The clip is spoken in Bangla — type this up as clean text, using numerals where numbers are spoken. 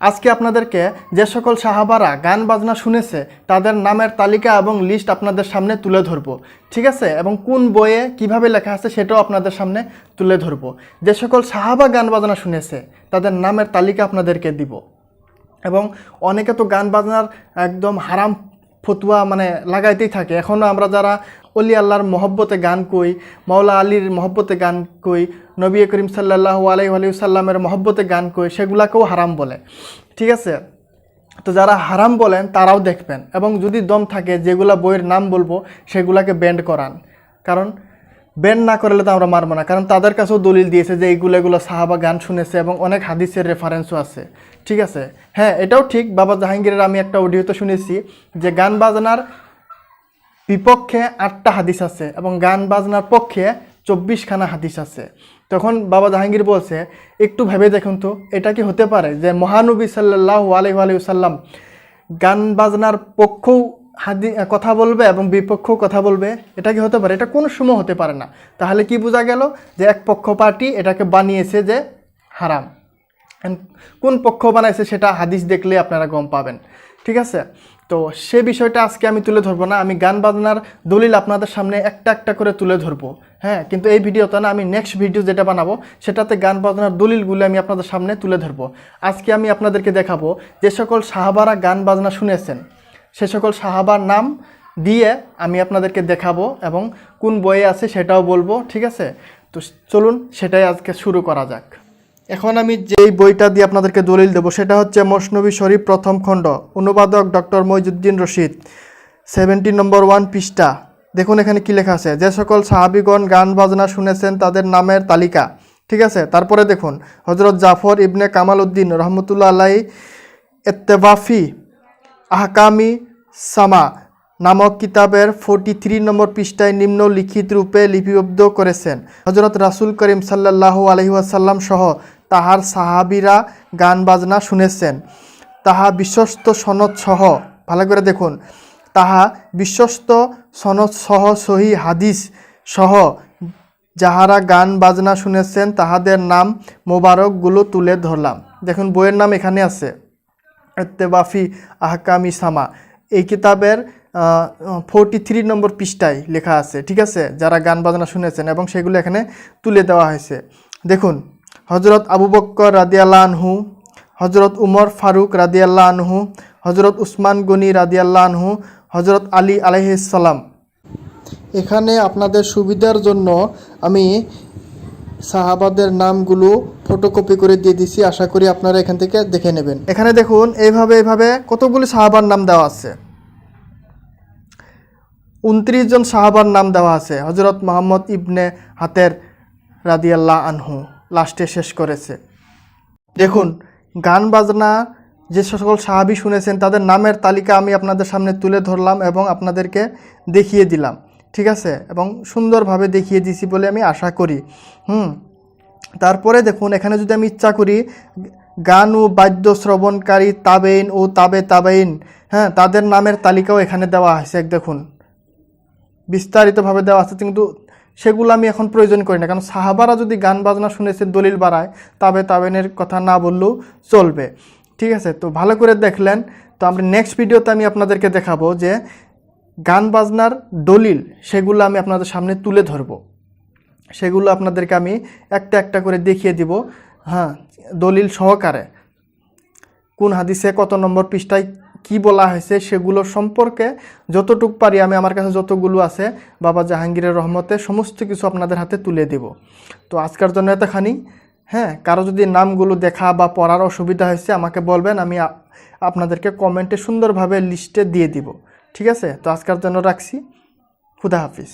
আজকে আপনাদেরকে যে সকল সাহাবারা গান বাজনা শুনেছে তাদের নামের তালিকা এবং লিস্ট আপনাদের সামনে তুলে ধরবো, ঠিক আছে? এবং কোন বইয়ে কিভাবে লেখা আছে সেটাও আপনাদের সামনে তুলে ধরবো। যে সকল সাহাবা গান বাজনা শুনেছে তাদের নামের তালিকা আপনাদেরকে দিব। এবং অনেকে তো গান বাজনার একদম হারাম ফতুয়া লাগাইতেই থাকে। এখনও আমরা যারা অলি আল্লাহর মহব্বতে গান কই, মাওলা আলীর মহব্বতে গান কই, নবী করিম সাল্লাল্লাহু আলাইহি ওয়াসাল্লামের মহব্বতে গান কই, সেগুলাকেও হারাম বলে, ঠিক আছে? তো যারা হারাম বলেন তারাও দেখবেন, এবং যদি দম থাকে যেগুলা বইয়ের নাম বলবো সেগুলাকে ব্যান্ড করান। কারণ ব্যান্ড না করলে তো আমরা মারবো না, কারণ তাদের কাছেও দলিল দিয়েছে যে এগুলো সাহাবা গান শুনেছে এবং অনেক হাদিসের রেফারেন্সও আছে, ঠিক আছে? হ্যাঁ, এটাও ঠিক, বাবা জাহাঙ্গীরের আমি একটা অডিওতে শুনেছি যে গান বাজনার বিপক্ষে 8টা হাদিস আছে এবং গান বাজনার পক্ষে 24খানা হাদিস আছে। তখন বাবা জাহাঙ্গীর বলছে, একটু ভেবে দেখুন তো, এটা কি হতে পারে যে মহানবী সাল্লাল্লাহু আলাইহি ওয়াসাল্লাম গান বাজনার পক্ষও কথা বলবে এবং বিপক্ষও কথা বলবে? এটা কি হতে পারে? এটা কোনো সময় হতে পারে না। তাহলে কি বোঝা গেল? যে এক পক্ষ পার্টি এটাকে বানিয়েছে যে হারাম। কোন পক্ষ বানাইছে সেটা হাদিস দেখলে আপনারা গম পাবেন, ঠিক আছে? তো সে বিষয়টা আজকে আমি তুলে ধরবো না, আমি গান বাজনার দলিল আপনাদের সামনে একটা একটা করে তুলে ধরবো। হ্যাঁ, কিন্তু এই ভিডিওতে না, আমি নেক্সট ভিডিও যেটা বানাবো সেটাতে গান বাজনার দলিলগুলো আমি আপনাদের সামনে তুলে ধরবো। আজকে আমি আপনাদেরকে দেখাবো যে সকল সাহাবারা গান বাজনা শুনেছেন সে সকল সাহাবার নাম দিয়ে আমি আপনাদেরকে দেখাবো এবং কোন বইয়ে আছে সেটাও বলবো, ঠিক আছে? তো চলুন সেটাই আজকে শুরু করা যাক। এখন আমি যেই বইটা দিয়ে আপনাদেরকে দলিল দেবো সেটা হচ্ছে মসনবী শরীফ প্রথম খণ্ড, অনুবাদক ডক্টর মইজুদ্দিন রশিদ, 70 নম্বর 1 পৃষ্ঠা। দেখুন এখানে কি লেখা আছে, যে সকল সাহাবীগণ গান বাজনা শুনেছেন তাদের নামের তালিকা, ঠিক আছে? তারপরে দেখুন হযরত জাফর ইবনে কামাল উদ্দিন রহমতুল্লাহ আলাইহি ইত্তেবাফি আহকামি সামা নামক কিতাবের 43 নম্বর পৃষ্ঠায় নিম্নলিখিত রূপে লিপিবদ্ধ করেছেন, হযরত রাসূল করিম সাল্লাল্লাহু আলাইহি ওয়াসাল্লাম সহ তাহার সাহাবীরা গান বাজনা শুনেছেন। তাহা বিশ্বস্ত সনদ সহ, ভালো করে দেখুন, তাহা বিশ্বস্ত সনদ সহ সহি হাদিস সহ যাহারা গান বাজনা শুনেছেন তাহাদের নাম মোবারকগুলো তুলে ধরলাম। দেখুন বইয়ের নাম এখানে আছে, ইত্তেবাফি আহকামি সামা। এই কিতাবের 43 নম্বর পৃষ্ঠায় লেখা আছে, ঠিক আছে? যারা গান বাজনা শুনেছেন এবং সেগুলো এখানে তুলে দেওয়া হয়েছে। দেখুন হযরত আবু বকর রাদিয়াল্লাহু আনহু, হযরত উমর ফারুক রাদিয়াল্লাহু আনহু, হযরত উসমান গনি রাদিয়াল্লাহু আনহু, হযরত আলী আলাইহিস সালাম। এখানে আপনাদের সুবিধার জন্য আমি সাহাবাদের নামগুলো ফটোকপি করে দিয়ে দিছি, আশা করি আপনারা এখান থেকে দেখে নেবেন। এখানে দেখুন এইভাবে কতগুলি সাহাবার নাম দেওয়া আছে। 29 জন সাহাবার নাম দেওয়া আছে। হযরত মুহাম্মদ ইবনে হাতের রাদিয়াল্লাহু আনহু লাস্টে শেষ করেছে। দেখুন গান বাজনা যে সকল সাহাবী শুনেছেন তাদের নামের তালিকা আমি আপনাদের সামনে তুলে ধরলাম এবং আপনাদেরকে দেখিয়ে দিলাম, ঠিক আছে? এবং সুন্দরভাবে দেখিয়ে দিছি বলে আমি আশা করি। তারপরে দেখুন এখানে যদি আমি ইচ্ছা করি গান ও বাদ্য শ্রবণকারী তাবেইন ও তাবেইন, হ্যাঁ, তাদের নামের তালিকাও এখানে দেওয়া আছে। দেখুন বিস্তারিতভাবে দেওয়া আছে, কিন্তু সেগুলো আমি এখন প্রয়োজন করি না, কারণ সাহাবারা যদি গান বাজনা শুনেছে দলিল বাড়ায়, তাবেইনের কথা না বললেও চলবে, ঠিক আছে? তো ভালো করে দেখলেন। তো আমরা নেক্সট ভিডিওতে আমি আপনাদেরকে দেখাবো যে গান বাজনার দলিল, সেগুলো আমি আপনাদের সামনে তুলে ধরবো, সেগুলো আপনাদেরকে আমি একটা একটা করে দেখিয়ে দিব, হ্যাঁ, দলিল সহকারে। কোন হাদিসে কত নম্বর পৃষ্ঠায় কি বলা হয়েছে সেগুলো সম্পর্কে যতটুক পারি আমি, আমার কাছে যতগুলো আছে বাবা জাহাঙ্গীরের রহমতে সমস্ত কিছু আপনাদের হাতে তুলে দেব। তো আজকের জন্য এতখানি। হ্যাঁ, কারো যদি নামগুলো দেখা বা পড়ার অসুবিধা হয়েছে আমাকে বলবেন, আমি আপনাদেরকে কমেন্টে সুন্দরভাবে লিস্টে দিয়ে দিব, ঠিক আছে? তো আজকের জন্য রাখছি। খুদা হাফিজ।